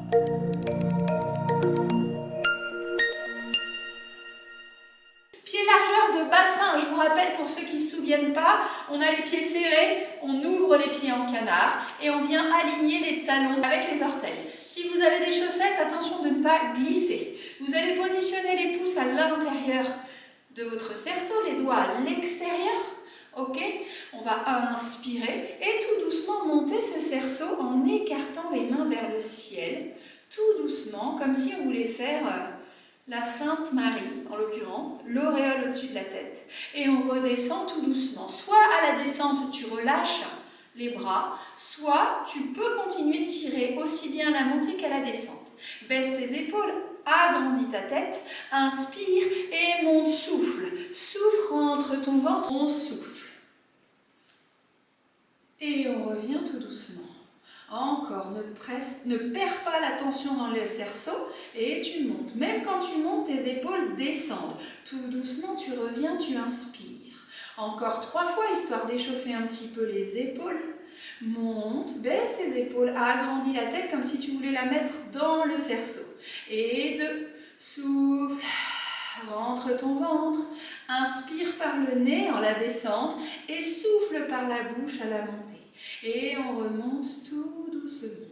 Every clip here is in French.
Pieds largeur de bassin, je vous rappelle pour ceux qui ne se souviennent pas, on a les pieds serrés, on ouvre les pieds en canard et on vient aligner les talons avec les orteils. Si vous avez des chaussettes, attention de ne pas glisser. Vous allez positionner les pouces à l'intérieur de votre cerceau, les doigts à l'extérieur. Ok, on va inspirer et tout doucement monter ce cerceau en écartant les mains vers le ciel. Tout doucement, comme si on voulait faire la Sainte Marie, en l'occurrence, l'auréole au-dessus de la tête. Et on redescend tout doucement. Soit à la descente, tu relâches les bras, soit tu peux continuer de tirer aussi bien à la montée qu'à la descente. Baisse tes épaules, agrandis ta tête, inspire et monte, souffle. Souffle, rentre ton ventre, on souffle. Et on revient tout doucement. Encore, ne perds pas la tension dans le cerceau et tu montes. Même quand tu montes, tes épaules descendent. Tout doucement, tu reviens, tu inspires. Encore 3 fois, histoire d'échauffer un petit peu les épaules. Monte, baisse tes épaules, agrandis la tête comme si tu voulais la mettre dans le cerceau. Et 2, souffle, rentre ton ventre, inspire par le nez en la descente et souffle par la bouche à la montée. Et on remonte tout doucement.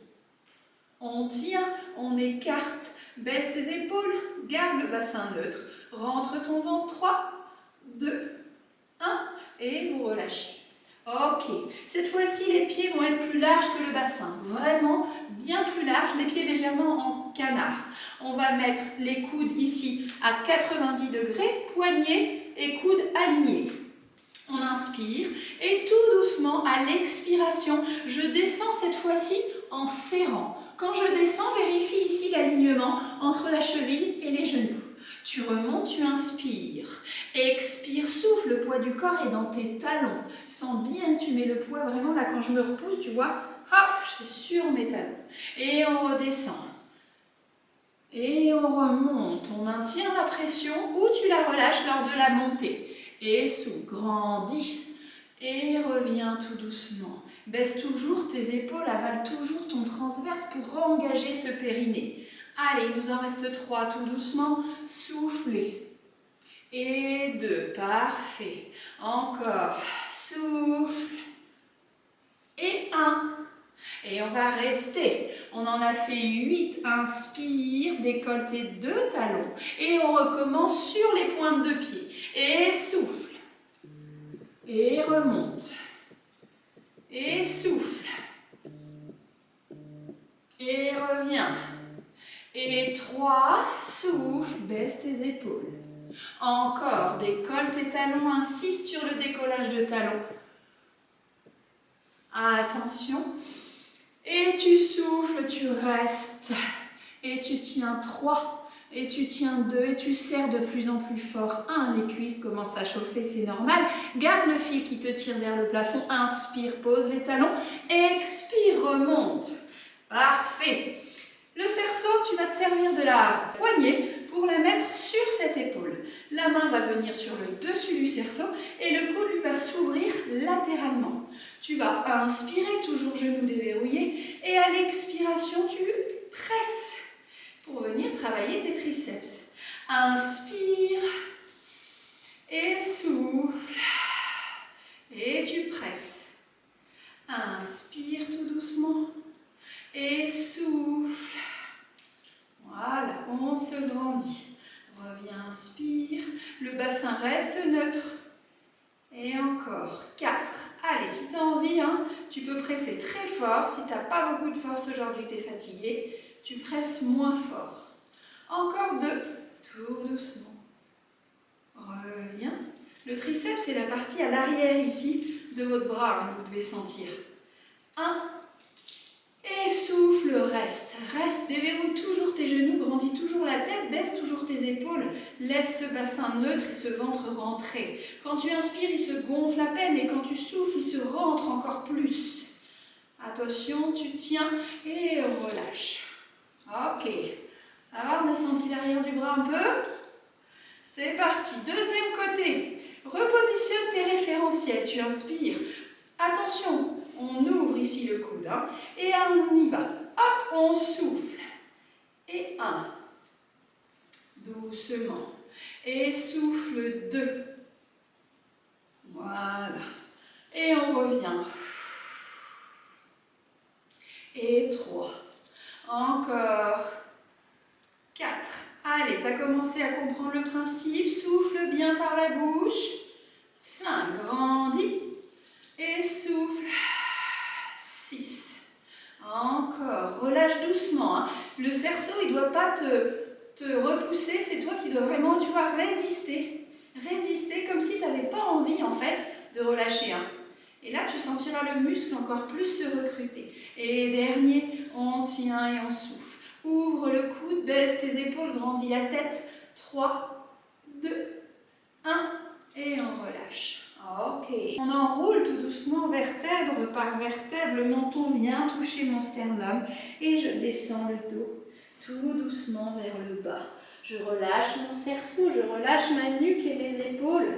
On tient, on écarte, baisse tes épaules, garde le bassin neutre, rentre ton ventre, 3, 2, 1 et vous relâchez. Ok, cette fois-ci les pieds vont être plus larges que le bassin, vraiment bien plus larges, les pieds légèrement en canard. On va mettre les coudes ici à 90 degrés, poignets et coudes alignés. On inspire et tout doucement à l'expiration, je descends cette fois-ci en serrant. Quand je descends, vérifie ici l'alignement entre la cheville et les genoux. Tu remontes, tu inspires. Expire, souffle, le poids du corps est dans tes talons. Sens bien que tu mets le poids vraiment là quand je me repousse, tu vois, hop, c'est sur mes talons. Et on redescend. Et on remonte, on maintient la pression ou tu la relâches lors de la montée. Et souffle, grandis et reviens tout doucement. Baisse toujours tes épaules, avale toujours ton transverse pour engager ce périnée. Allez, il nous en reste 3, tout doucement, soufflez. Et 2, parfait. Encore, souffle. Et 1. Et on va rester. On en a fait 8. Inspire, décolle tes 2 talons. Et on recommence sur les pointes de pied. Et souffle. Et remonte. Et souffle. Et reviens. Et 3, souffle, baisse tes épaules. Encore, décolle tes talons, insiste sur le décollage de talons. Attention. Et tu souffles, tu restes. Et tu tiens 3. Et tu tiens 2 et tu serres de plus en plus fort. 1, les cuisses commencent à chauffer, c'est normal. Garde le fil qui te tire vers le plafond. Inspire, pose les talons. Expire, remonte. Parfait. Le cerceau, tu vas te servir de la poignée pour la mettre sur cette épaule. La main va venir sur le dessus du cerceau et le coude lui va s'ouvrir latéralement. Tu vas inspirer, toujours genou déverrouillé, et à l'expiration, tu presses pour venir travailler tes triceps. Inspire et souffle et tu presses. Inspire tout doucement et souffle. Voilà, on se grandit. Reviens, inspire. Le bassin reste neutre. Et encore 4. Allez, si tu as envie, tu peux presser très fort. Si tu n'as pas beaucoup de force aujourd'hui, tu es fatigué, tu presses moins fort. Encore 2. Tout doucement. Reviens. Le triceps, c'est la partie à l'arrière ici de votre bras, que vous devez sentir. 1. Et souffle, reste. Reste, déverrouille toujours tes genoux, grandis toujours la tête, baisse toujours tes épaules. Laisse ce bassin neutre et ce ventre rentrer. Quand tu inspires, il se gonfle à peine et quand tu souffles, il se rentre encore plus. Attention, tu tiens et on relâche. Ok. Ça va, on a senti l'arrière du bras un peu? C'est parti. Deuxième côté. Repositionne tes référentiels. Tu inspires. Attention, on ouvre ici le coude et on y va. Hop, on souffle. Et 1. Doucement. Et souffle 2. Voilà. Et on revient. Et 3. Encore. 4. Allez, tu as commencé à comprendre le principe. Souffle bien par la bouche. 5. Grandis. Et souffle. 6. Encore. Relâche doucement. Hein. Le cerceau, il ne doit pas te repousser. C'est toi qui dois vraiment, tu vois, résister. Résister comme si tu n'avais pas envie, en fait, de relâcher. Hein. Et là, tu sentiras le muscle encore plus se recruter. Et dernier, on tient et on souffle. Ouvre le coude, baisse tes épaules, grandis la tête. 3, 2, 1 et on relâche. Ok. On enroule tout doucement vertèbre par vertèbre. Le menton vient toucher mon sternum et je descends le dos tout doucement vers le bas. Je relâche mon cerceau, je relâche ma nuque et mes épaules.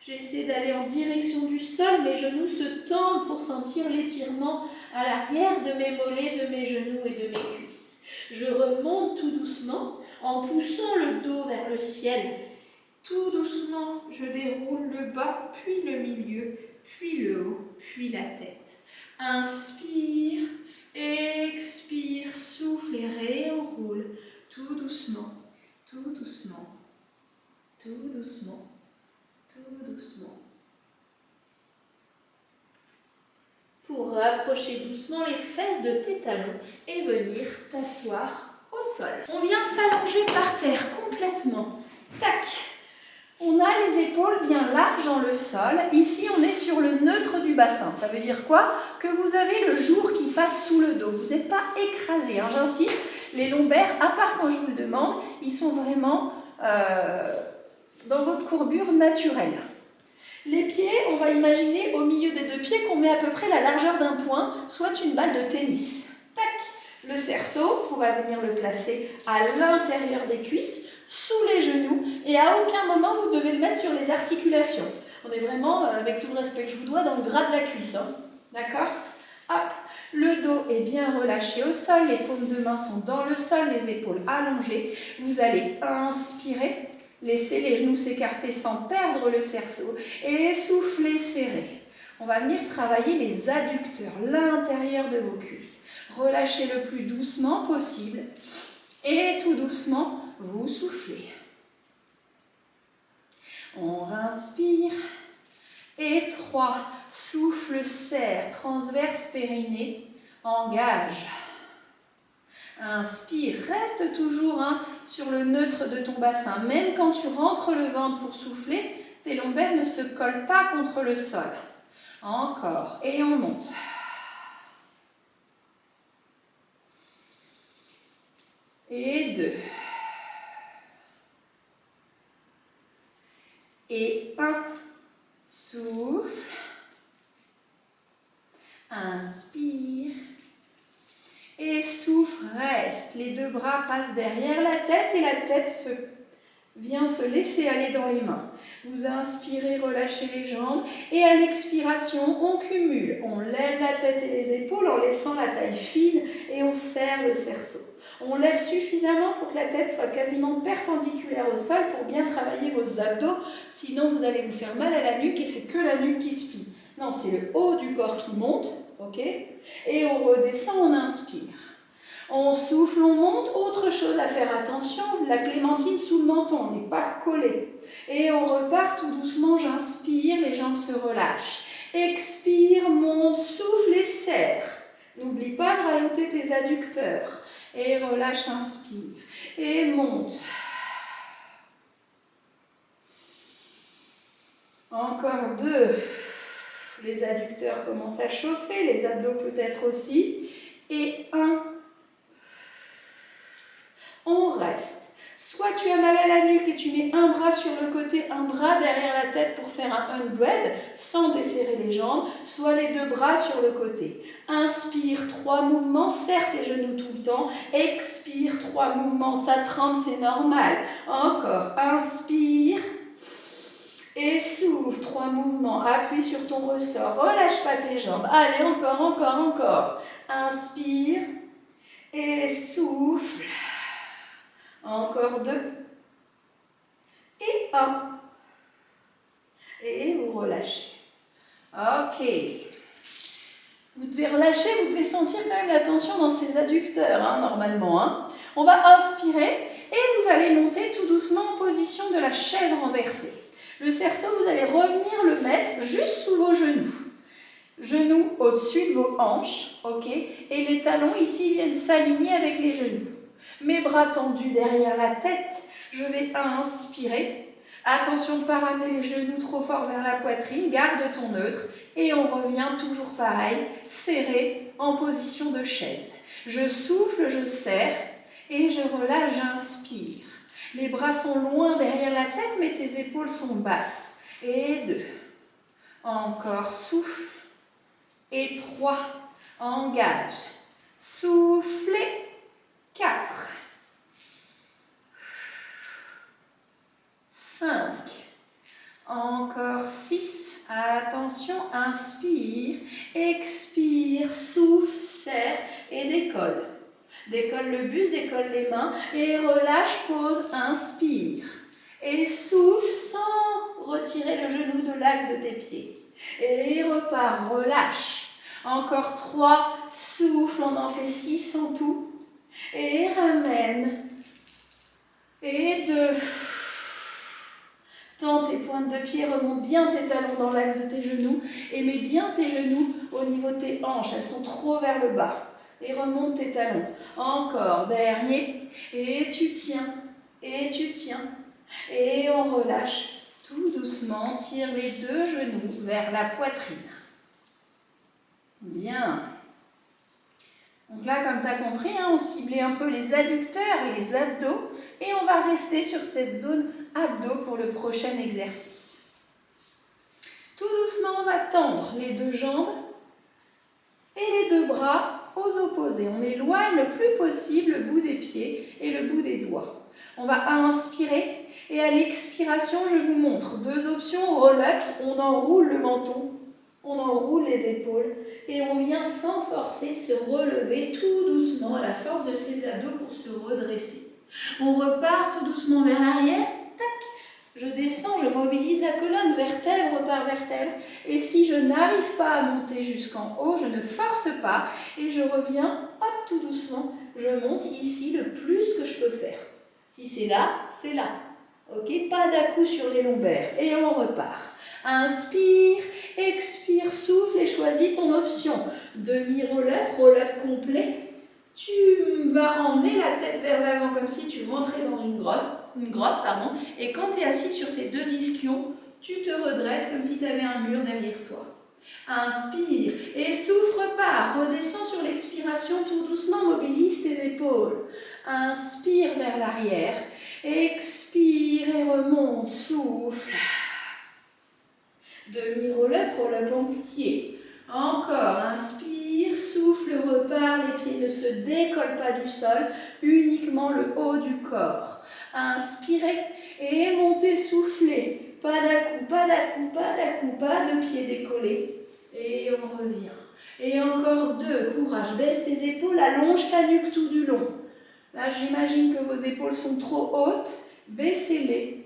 J'essaie d'aller en direction du sol, mes genoux se tendent pour sentir l'étirement à l'arrière de mes mollets, de mes genoux et de mes cuisses. Je remonte tout doucement en poussant le dos vers le ciel. Tout doucement, je déroule le bas, puis le milieu, puis le haut, puis la tête. Inspire, expire, souffle et réenroule. Tout doucement, tout doucement, tout doucement. Tout doucement. Pour rapprocher doucement les fesses de tes talons et venir t'asseoir au sol. On vient s'allonger par terre complètement. Tac. On a les épaules bien larges dans le sol. Ici, on est sur le neutre du bassin. Ça veut dire quoi? Que vous avez le jour qui passe sous le dos. Vous n'êtes pas écrasé. Hein. J'insiste, les lombaires, à part quand je vous le demande, ils sont vraiment dans votre courbure naturelle. Les pieds, on va imaginer au milieu des deux pieds qu'on met à peu près la largeur d'un point, soit une balle de tennis. Tac. Le cerceau, on va venir le placer à l'intérieur des cuisses, sous les genoux, et à aucun moment vous devez le mettre sur les articulations. On est vraiment, avec tout le respect que je vous dois, dans le gras de la cuisse. Hein. D'accord? Hop. Le dos est bien relâché au sol, les paumes de main sont dans le sol, les épaules allongées. Vous allez inspirer. Laissez les genoux s'écarter sans perdre le cerceau et souffler serré. On va venir travailler les adducteurs, l'intérieur de vos cuisses. Relâchez le plus doucement possible et tout doucement, vous soufflez. On inspire et 3, souffle, serre, transverse périnée, engage. Inspire, reste toujours sur le neutre de ton bassin. Même quand tu rentres le ventre pour souffler, tes lombaires ne se collent pas contre le sol. Encore, et on monte. Et 2. Et 1. Souffle. Inspire. Et souffle, reste. Les deux bras passent derrière la tête et la tête vient se laisser aller dans les mains. Vous inspirez, relâchez les jambes et à l'expiration, on cumule. On lève la tête et les épaules en laissant la taille fine et on serre le cerceau. On lève suffisamment pour que la tête soit quasiment perpendiculaire au sol pour bien travailler vos abdos. Sinon, vous allez vous faire mal à la nuque et c'est que la nuque qui se plie. Non, c'est le haut du corps qui monte, ok? Et on redescend, on inspire. On souffle, on monte. Autre chose à faire attention, la clémentine sous le menton, on n'est pas collé. Et on repart tout doucement, j'inspire, les jambes se relâchent. Expire, monte, souffle et serre. N'oublie pas de rajouter tes adducteurs. Et relâche, inspire. Et monte. Encore 2. Les adducteurs commencent à chauffer, les abdos peut-être aussi. Et 1. On reste. Soit tu as mal à la nuque et tu mets un bras sur le côté, un bras derrière la tête pour faire un unbread sans desserrer les jambes, soit les deux bras sur le côté. Inspire, 3 mouvements, serre tes genoux tout le temps. Expire, 3 mouvements, ça tremble, c'est normal. Encore, inspire. Et souffle, 3 mouvements, appuie sur ton ressort, relâche pas tes jambes. Allez, encore. Inspire et souffle. Encore 2. Et 1. Et vous relâchez. Ok. Vous devez relâcher, vous devez sentir quand même la tension dans ces adducteurs, hein, normalement. Hein. On va inspirer et vous allez monter tout doucement en position de la chaise renversée. Le cerceau, vous allez revenir le mettre juste sous vos genoux. Genoux au-dessus de vos hanches, ok? Et les talons ici viennent s'aligner avec les genoux. Mes bras tendus derrière la tête, je vais inspirer. Attention de ne pas ramener les genoux trop fort vers la poitrine, garde ton neutre. Et on revient toujours pareil, serré en position de chaise. Je souffle, je serre et je relâche, j'inspire. Les bras sont loin derrière la tête, mais tes épaules sont basses. Et 2. Encore, souffle. Et 3. Engage. Soufflez. 4. 5. Encore 6. Attention, inspire, expire, souffle, serre et décolle. Décolle le buste, décolle les mains et relâche, pose, inspire. Et souffle sans retirer le genou de l'axe de tes pieds. Et repart, relâche. Encore 3, souffle, on en fait 6 en tout. Et ramène. Et 2. Tends tes pointes de pied, remonte bien tes talons dans l'axe de tes genoux et mets bien tes genoux au niveau de tes hanches, elles sont trop vers le bas. Et remonte tes talons. Encore, dernier. Et tu tiens, et tu tiens. Et on relâche tout doucement, tire les 2 genoux vers la poitrine. Bien. Donc là, comme tu as compris, hein, on ciblait un peu les adducteurs et les abdos et on va rester sur cette zone abdos pour le prochain exercice. Tout doucement, on va tendre les 2 jambes et les 2 bras aux opposés. On éloigne le plus possible le bout des pieds et le bout des doigts. On va inspirer et à l'expiration, je vous montre 2 options. Roll-up, on enroule le menton, on enroule les épaules et on vient sans forcer se relever tout doucement à la force de ses abdos pour se redresser. On repart tout doucement vers l'arrière. Je descends, je mobilise la colonne vertèbre par vertèbre. Et si je n'arrive pas à monter jusqu'en haut, je ne force pas et je reviens, hop, tout doucement. Je monte ici le plus que je peux faire. Si c'est là, c'est là. Ok, pas d'à-coup sur les lombaires. Et on repart. Inspire, expire, souffle et choisis ton option. Demi-roll-up, roll-up complet. Tu vas emmener la tête vers l'avant comme si tu rentrais dans une grotte, et quand tu es assis sur tes 2 ischions, tu te redresses comme si tu avais un mur derrière toi. Inspire et souffle, repars, redescends sur l'expiration tout doucement, mobilise tes épaules. Inspire vers l'arrière, expire et remonte, souffle. Demi-roll-up, roll-up en pied. Encore, inspire, souffle, repart, les pieds ne se décollent pas du sol, uniquement le haut du corps. Inspirez et montez, soufflez. Pas d'à-coup, pas d'à-coup, pas d'à-coup, pas de pieds décollés. Et on revient. Et encore 2, courage, baisse tes épaules, allonge ta nuque tout du long. Là, j'imagine que vos épaules sont trop hautes, baissez-les.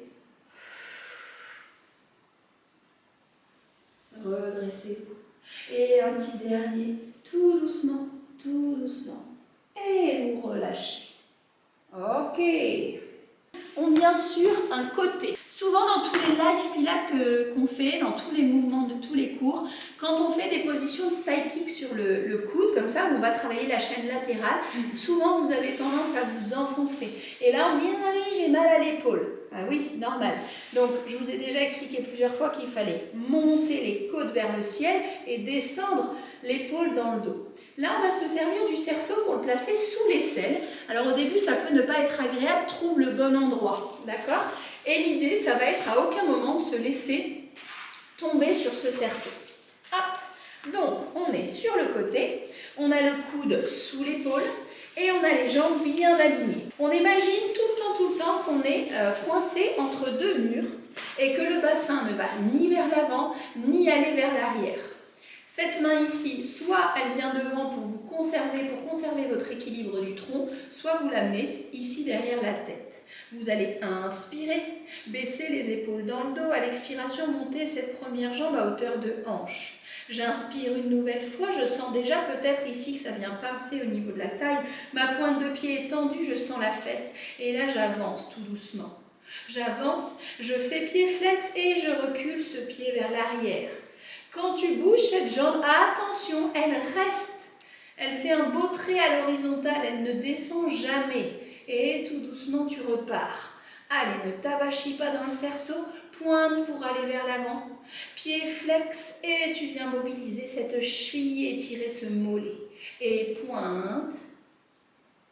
Redressez-vous. Et un petit dernier, tout doucement, et vous relâchez. Ok. On vient sur un côté. Souvent dans tous les live pilates qu'on fait, dans tous les mouvements de tous les cours, quand on fait des positions side-kick sur le coude, comme ça, où on va travailler la chaîne latérale, souvent vous avez tendance à vous enfoncer. Et là on dit, allez, j'ai mal à l'épaule. Ah oui, normal. Donc je vous ai déjà expliqué plusieurs fois qu'il fallait monter les côtes vers le ciel et descendre l'épaule dans le dos. Là, on va se servir du cerceau pour le placer sous l'aisselle. Alors au début, ça peut ne pas être agréable, trouve le bon endroit, d'accord? Et l'idée, ça va être à aucun moment de se laisser tomber sur ce cerceau. Hop. Donc, on est sur le côté, on a le coude sous l'épaule et on a les jambes bien alignées. On imagine tout le temps qu'on est coincé entre 2 murs et que le bassin ne va ni vers l'avant, ni aller vers l'arrière. Cette main ici, soit elle vient devant pour vous pour conserver votre équilibre du tronc, soit vous l'amenez ici derrière la tête. Vous allez inspirer, baisser les épaules dans le dos. À l'expiration, montez cette première jambe à hauteur de hanche. J'inspire une nouvelle fois, je sens déjà peut-être ici que ça vient pincer au niveau de la taille. Ma pointe de pied est tendue, je sens la fesse. Et là, j'avance tout doucement. J'avance, je fais pied flex et je recule ce pied vers l'arrière. Quand tu bouges cette jambe, attention, elle reste. Elle fait un beau trait à l'horizontale, elle ne descend jamais. Et tout doucement, tu repars. Allez, ne t'avachis pas dans le cerceau, pointe pour aller vers l'avant. Pied flex et tu viens mobiliser cette cheville et étirer ce mollet. Et pointe,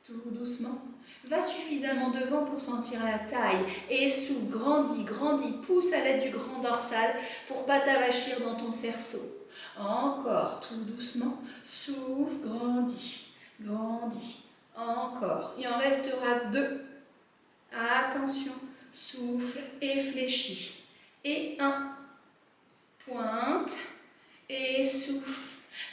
tout doucement. Va suffisamment devant pour sentir la taille. Et souffle, grandis, grandis, pousse à l'aide du grand dorsal pour ne pas t'avachir dans ton cerceau. Encore, tout doucement, souffle, grandis, grandis. Encore, il en restera 2. Attention, souffle et fléchis. Et 1, pointe et souffle.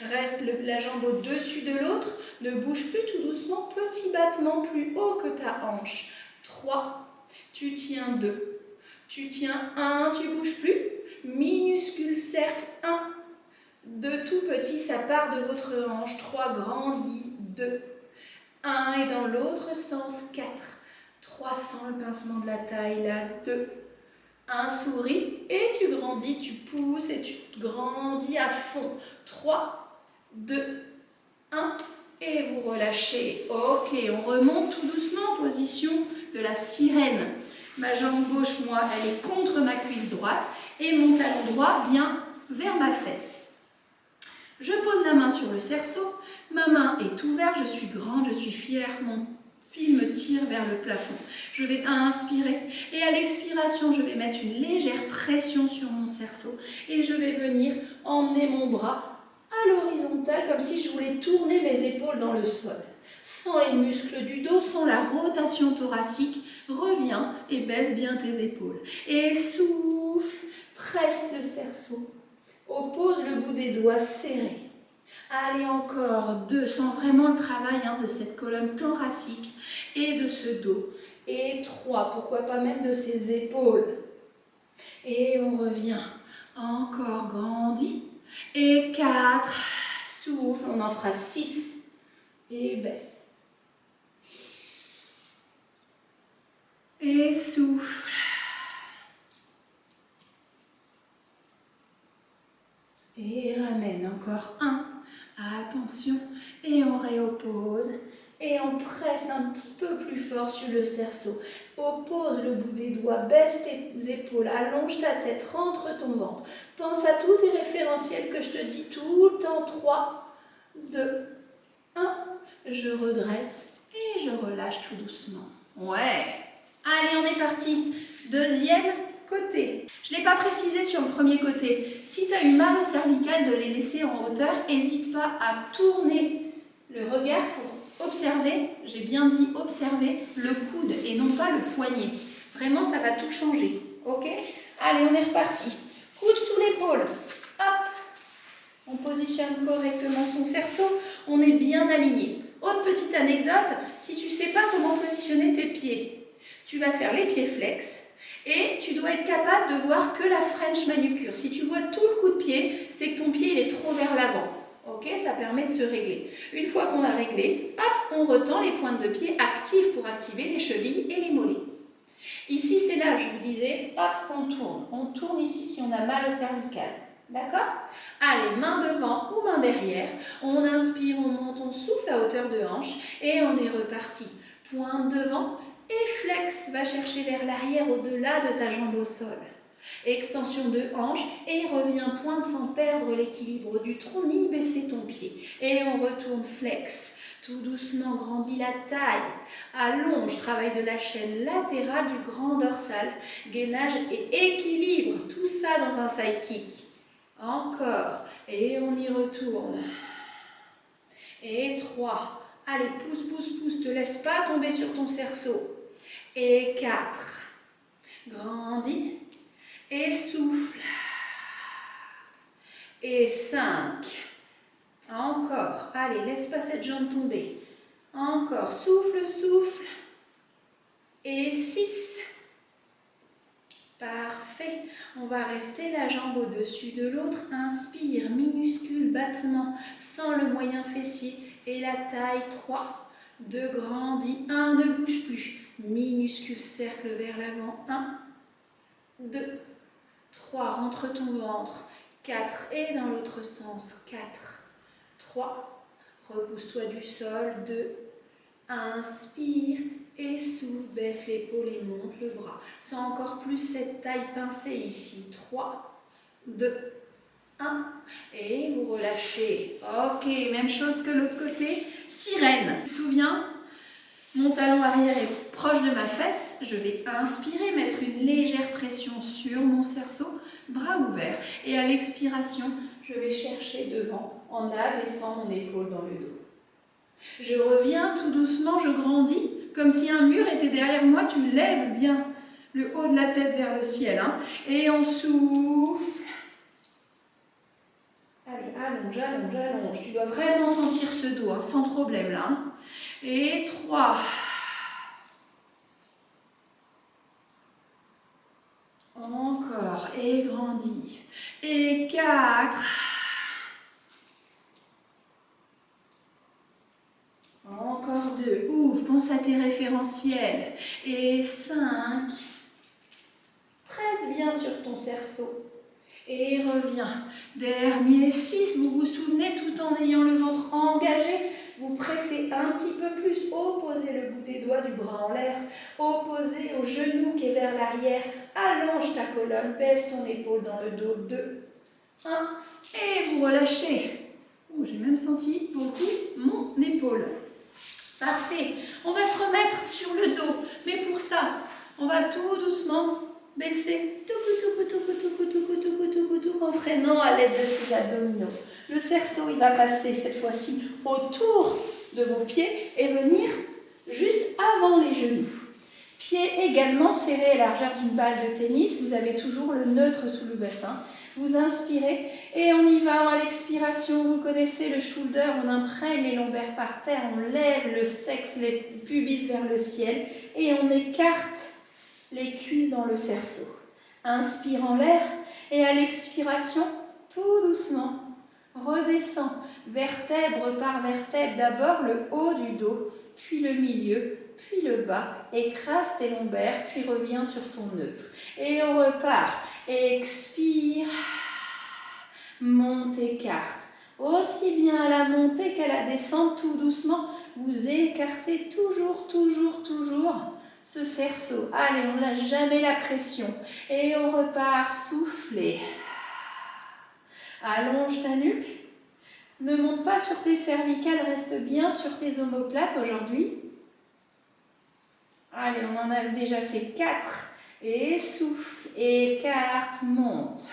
Reste la jambe au-dessus de l'autre, ne bouge plus, tout doucement, petit battement plus haut que ta hanche. 3, tu tiens 2, tu tiens 1, tu bouges plus, minuscule cercle 1, 2 tout petit, ça part de votre hanche, 3 grandis, 2, 1 et dans l'autre sens, 4, 3 sans le pincement de la taille, là, 2, 1 souris et tu grandis, tu pousses et tu grandis à fond, 3, 2, 1 et vous relâchez. Ok, on remonte tout doucement en position de la sirène. Ma jambe gauche, moi, elle est contre ma cuisse droite et mon talon droit vient vers ma fesse. Je pose la main sur le cerceau, ma main est ouverte, je suis grande, je suis fière, mon fil me tire vers le plafond. Je vais inspirer et à l'expiration, je vais mettre une légère pression sur mon cerceau et je vais venir emmener mon bras à l'horizontale, comme si je voulais tourner mes épaules dans le sol. Sans les muscles du dos, sans la rotation thoracique, reviens et baisse bien tes épaules. Et souffle, presse le cerceau, oppose le bout des doigts serrés. Allez, encore 2, sans vraiment le travail de cette colonne thoracique et de ce dos. Et 3, pourquoi pas même de ses épaules. Et on revient, encore grandit. Et 4, souffle, on en fera 6 et baisse. Et souffle. Et ramène, encore 1, attention, et on réoppose. Et on presse un petit peu plus fort sur le cerceau. Oppose le bout des doigts, baisse tes épaules, allonge ta tête, rentre ton ventre. Pense à tous tes référentiels que je te dis tout le temps. 3, 2, 1. Je redresse et je relâche tout doucement. Ouais. Allez, on est parti. Deuxième côté. Je ne l'ai pas précisé sur le premier côté. Si tu as eu mal au cervical, de les laisser en hauteur, n'hésite pas à tourner le regard pour observer, j'ai bien dit observer, le coude et non pas le poignet. Vraiment, ça va tout changer. Ok? Allez, on est reparti. Coude sous l'épaule. Hop. On positionne correctement son cerceau. On est bien aligné. Autre petite anecdote, si tu ne sais pas comment positionner tes pieds, tu vas faire les pieds flex. Et tu dois être capable de voir que la French manucure. Si tu vois tout le coup de pied, c'est que ton pied il est trop vers l'avant. Ok, ça permet de se régler. Une fois qu'on a réglé, hop, on retend les pointes de pied actives pour activer les chevilles et les mollets. Ici, c'est là, je vous disais, hop, on tourne. On tourne ici si on a mal au cervical. D'accord? Allez, main devant ou main derrière. On inspire, on monte, on souffle à hauteur de hanche et on est reparti. Pointe devant. Et flex, va chercher vers l'arrière au-delà de ta jambe au sol. Extension de hanche et reviens pointe sans perdre l'équilibre du tronc ni baisser ton pied. Et on retourne flex. Tout doucement, grandis la taille. Allonge, travail de la chaîne latérale du grand dorsal. Gainage et équilibre. Tout ça dans un side kick. Encore. Et on y retourne. Et 3. Allez, pousse, pousse, pousse. Te laisse pas tomber sur ton cerceau. Et 4. Grandis. Et souffle. Et 5. Encore. Allez, laisse pas cette jambe tomber. Encore. Souffle, souffle. Et 6. Parfait. On va rester la jambe au-dessus de l'autre. Inspire, minuscule battement sans le moyen fessier. Et la taille, 3. 2, grandis. 1, ne bouge plus. Minuscule cercle vers l'avant. 1, 2, 3. Rentre ton ventre. 4. Et dans l'autre sens. 4, 3. Repousse-toi du sol. 2. Inspire. Et souffle, baisse l'épaule et monte le bras. Sens encore plus cette taille pincée ici. 3, 2, 1. Et vous relâchez. Ok, même chose que l'autre côté. Sirène. Tu te souviens? Mon talon arrière est proche de ma fesse. Je vais inspirer, mettre une légère pression sur mon cerceau. Bras ouverts. Et à l'expiration, je vais chercher devant en abaissant mon épaule dans le dos. Je reviens tout doucement, je grandis. Comme si un mur était derrière moi, tu lèves bien le haut de la tête vers le ciel. Hein, et on souffle. Allez, allonge, allonge, allonge. Tu dois vraiment sentir ce dos, hein, sans problème là. Hein. Et 3. Encore. Et grandis. Et 4. Encore 2. Ouvre, pense à tes référentiels. Et 5. Presse bien sur ton cerceau. Et reviens. Dernier 6. Vous vous souvenez, tout en ayant le ventre engagé, vous pressez un petit peu plus. Opposez le bout des doigts du bras en l'air. Opposez au genou qui est vers l'arrière. Allonge ta colonne. Baisse ton épaule dans le dos. 2, 1. Et vous relâchez. Oh, j'ai même senti beaucoup mon épaule. Parfait. On va se remettre sur le dos. Mais pour ça, on va tout doucement baisser en freinant à l'aide de ces abdominaux. Le cerceau, il va passer cette fois-ci autour de vos pieds et venir juste avant les genoux. Pieds également serrés à la largeur d'une balle de tennis. Vous avez toujours le neutre sous le bassin. Vous inspirez et on y va à l'expiration. Vous connaissez le shoulder, on imprègne les lombaires par terre, on lève le sexe, les pubis vers le ciel et on écarte les cuisses dans le cerceau. Inspire en l'air et à l'expiration, tout doucement, redescend vertèbre par vertèbre. D'abord le haut du dos, puis le milieu, puis le bas. Écrase tes lombaires, puis reviens sur ton neutre. Et on repart. Expire, monte, écarte. Aussi bien à la montée qu'à la descente, tout doucement, vous écartez toujours ce cerceau. Allez, on ne lâche jamais la pression. Et on repart, soufflez. Allonge ta nuque. Ne monte pas sur tes cervicales, reste bien sur tes omoplates aujourd'hui. Allez, on en a déjà fait 4. Et souffle, écarte, monte.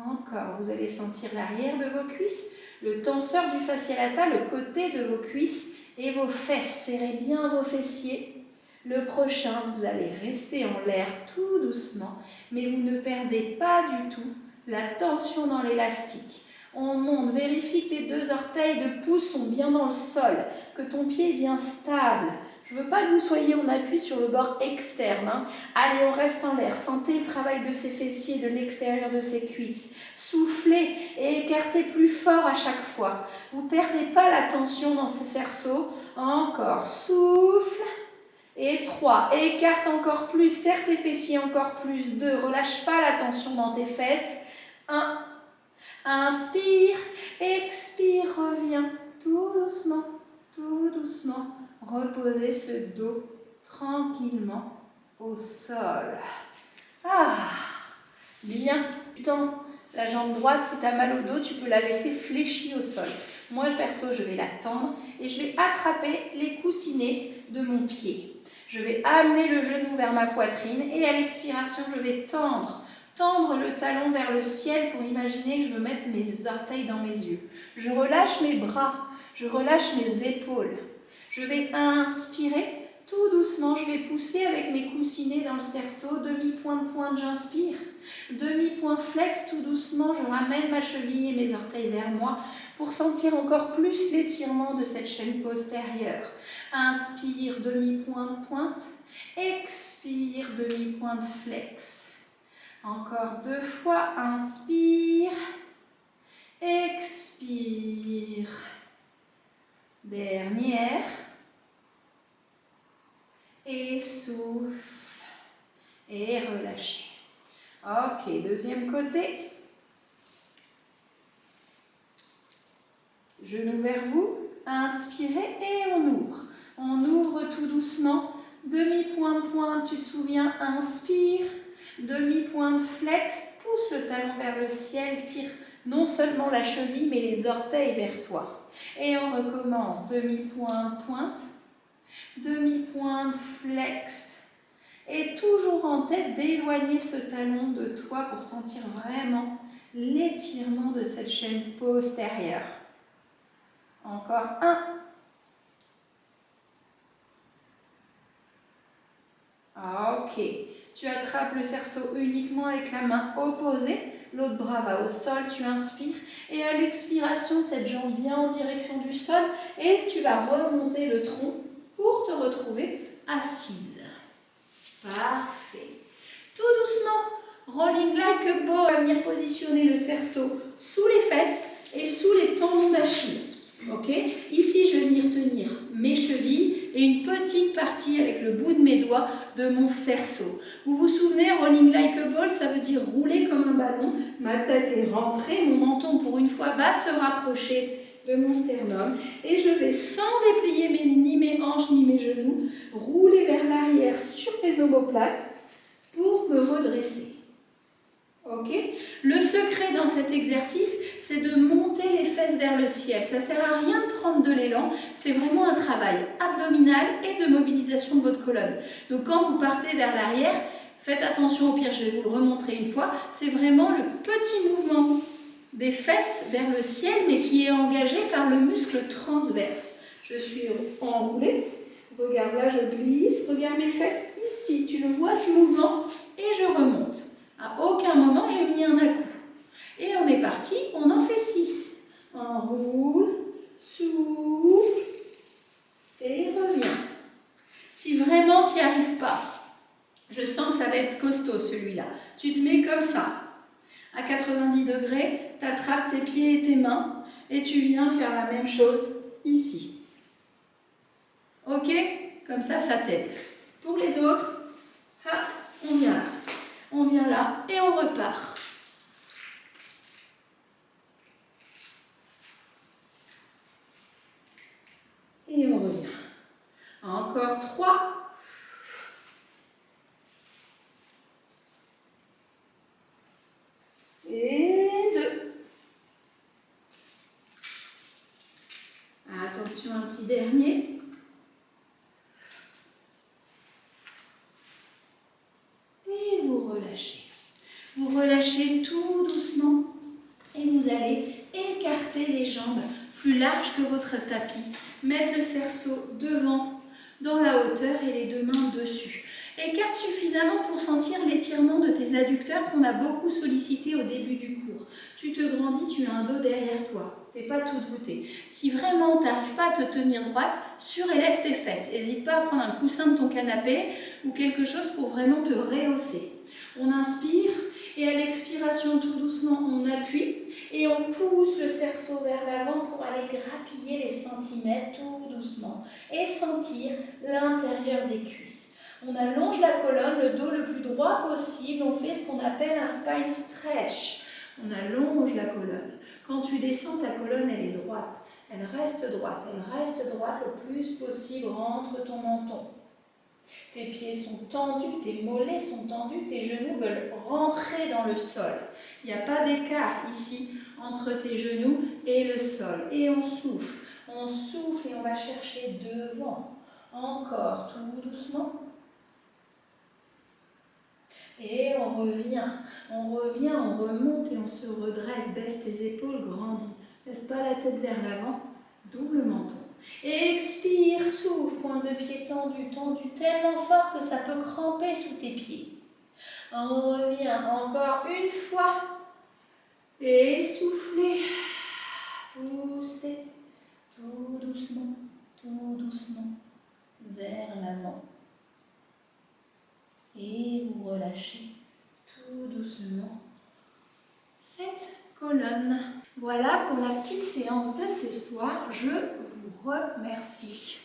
Encore, vous allez sentir l'arrière de vos cuisses, le tenseur du fascia lata, le côté de vos cuisses et vos fesses. Serrez bien vos fessiers. Le prochain, vous allez rester en l'air tout doucement, mais vous ne perdez pas du tout la tension dans l'élastique. On monte, vérifie que tes 2 orteils de pouce sont bien dans le sol, que ton pied est bien stable. Je ne veux pas que vous soyez en appui sur le bord externe. Hein. Allez, on reste en l'air. Sentez le travail de ses fessiers, de l'extérieur de ses cuisses. Soufflez et écartez plus fort à chaque fois. Vous ne perdez pas la tension dans ce cerceau. Encore, souffle. Et 3, écarte encore plus, serre tes fessiers encore plus. 2, relâche pas la tension dans tes fesses. 1, inspire, expire, reviens tout doucement, reposez ce dos tranquillement au sol. Ah, bien, tends la jambe droite, si tu as mal au dos, tu peux la laisser fléchie au sol. Moi, perso, je vais la tendre et je vais attraper les coussinets de mon pied. Je vais amener le genou vers ma poitrine et à l'expiration, je vais tendre le talon vers le ciel pour imaginer que je veux mettre mes orteils dans mes yeux. Je relâche mes bras, je relâche mes épaules. Je vais inspirer, tout doucement, je vais pousser avec mes coussinets dans le cerceau. Demi-point de pointe, j'inspire. Demi-point flex, tout doucement, je ramène ma cheville et mes orteils vers moi pour sentir encore plus l'étirement de cette chaîne postérieure. Inspire, demi-point de pointe. Expire, demi-point de flex. Encore 2 fois, inspire. Expire. Dernière. Et souffle. Et relâchez. Ok, deuxième côté. Genoux vers vous. Inspirez et on ouvre. On ouvre tout doucement. Demi-point de pointe, tu te souviens, inspire. Demi-point de flex, pousse le talon vers le ciel, tire non seulement la cheville, mais les orteils vers toi. Et on recommence. Demi-point de pointe. Demi-point de flex. Et toujours en tête d'éloigner ce talon de toi pour sentir vraiment l'étirement de cette chaîne postérieure. Encore 1. Ok. Tu attrapes le cerceau uniquement avec la main opposée. L'autre bras va au sol, tu inspires. Et à l'expiration, cette jambe vient en direction du sol. Et tu vas remonter le tronc pour te retrouver assise. Parfait. Tout doucement, rolling like a ball. On va venir positionner le cerceau sous les fesses et sous les tendons d'Achille. Ok? Ici, je vais venir tenir mes chevilles et une petite partie avec le bout de mes doigts de mon cerceau. Vous vous souvenez, rolling like a ball, ça veut dire rouler comme un ballon. Ma tête est rentrée, mon menton pour une fois va se rapprocher de mon sternum et je vais, sans déplier ni mes hanches ni mes genoux, rouler vers l'arrière sur mes omoplates pour me redresser. Ok? Le secret dans cet exercice, c'est de monter les fesses vers le ciel. Ça ne sert à rien de prendre de l'élan, c'est vraiment un travail abdominal et de mobilisation de votre colonne. Donc quand vous partez vers l'arrière, faites attention, au pire je vais vous le remontrer une fois, c'est vraiment le petit mouvement des fesses vers le ciel, mais qui est engagé par le muscle transverse. Je suis enroulée, regarde là, je glisse, regarde mes fesses ici, tu le vois ce mouvement, et je remonte. À aucun moment j'ai mis un à-coup. Et on est parti, on en fait 6. Enroule, souffle, et reviens. Si vraiment tu n'y arrives pas, je sens que ça va être costaud celui-là. Tu te mets comme ça, à 90 degrés, tu attrapes tes pieds et tes mains, et tu viens faire la même chose ici. Ok? Comme ça t'aide. Pour les autres, hop, on vient là. On vient là et on repart. Et on revient. Encore 3. Et 2. Attention, un petit dernier. Et vous relâchez. Vous relâchez tout doucement. Et vous allez écarter les jambes plus larges que votre tapis. Mettre le cerceau devant, dans la hauteur et les 2 mains dessus. Écarte suffisamment pour sentir l'étirement de tes adducteurs qu'on a beaucoup sollicité au début du cours. Tu te grandis, tu as un dos derrière toi. Tu n'es pas tout voûté. Si vraiment tu n'arrives pas à te tenir droite, surélève tes fesses. N'hésite pas à prendre un coussin de ton canapé ou quelque chose pour vraiment te rehausser. On inspire et à l'expiration, tout doucement, on appuie et on pousse le cerceau vers l'avant pour aller grappiller les centimètres tout doucement et sentir l'intérieur des cuisses. On allonge la colonne, le dos le plus droit possible, on fait ce qu'on appelle un spine stretch. On allonge la colonne. Quand tu descends, ta colonne, elle est droite. Elle reste droite le plus possible, rentre ton menton. Tes pieds sont tendus, tes mollets sont tendus, tes genoux veulent rentrer dans le sol. Il n'y a pas d'écart ici entre tes genoux et le sol. Et on souffle et on va chercher devant. Encore, tout doucement. Et on revient, on remonte et on se redresse, baisse tes épaules, grandis. Laisse pas la tête vers l'avant, double menton. Expire, souffle, pointe de pied tendu, tendu tellement fort que ça peut cramper sous tes pieds. On revient encore une fois. Et soufflez. Poussez tout doucement vers l'avant. Et vous relâchez tout doucement cette colonne. Voilà pour la petite séance de ce soir. Je vous remercie.